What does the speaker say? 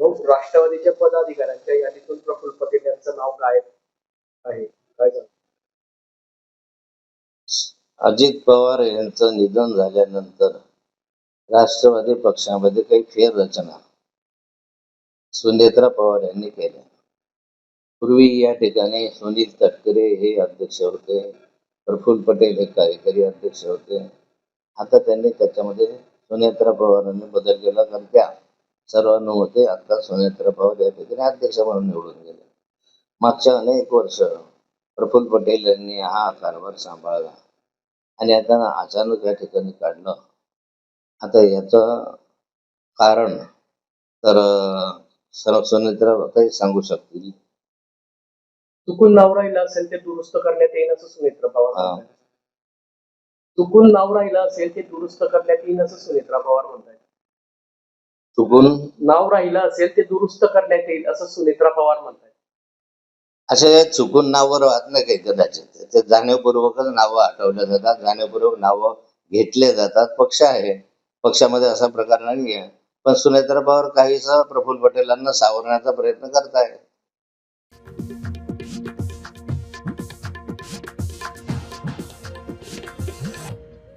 मग राष्ट्रवादीच्या पदाधिकाऱ्यांच्या यादीतून प्रफुल्ल पटेल यांचं नाव गायब आहे, काय सांगता? अजित पवार यांचं निधन झाल्यानंतर राष्ट्रवादी पक्षामध्ये काही फेररचना सुनेत्रा पवार यांनी केल्या. पूर्वी या ठिकाणी सुनील तटकरे हे अध्यक्ष होते, प्रफुल्ल पटेल हे कार्यकारी अध्यक्ष होते. आता त्यांनी त्याच्यामध्ये सुनेत्रा पवारांनी बदल केला, कारण त्या सर्वानुमते आता सुनेत्रा पवार या ठिकाणी अध्यक्ष म्हणून निवडून गेले. मागच्या अनेक वर्ष प्रफुल्ल पटेल यांनी हा कारभार सांभाळला आणि आता अचानक या ठिकाणी काढलं. आता याचं कारण तर सुनेत्रा काही सांगू शकतील. चुकून नाव राहिलं असेल ते दुरुस्त करण्यात येईल असं सुनेत्रा पवार म्हणतात. चुकून नाव राहिलं असेल ते दुरुस्त करण्यात येईल असं सुनेत्रा पवार म्हणतात. चुकून नाव राहिलं असेल ते दुरुस्त करण्यात येईल असं सुनेत्रा पवार म्हणतात. असे चुकून नावं राहत नाही काही कदाचित. ते जाणीवपूर्वकच नावं हटवल्या जातात, जाणीवपूर्वक नावं घेतले जातात. पक्ष आहे, पक्षामध्ये असा प्रकार नाही आहे. पण सुनेत्रा पवार काहीसा प्रफुल्ल पटेलांना सावरण्याचा प्रयत्न करतायत.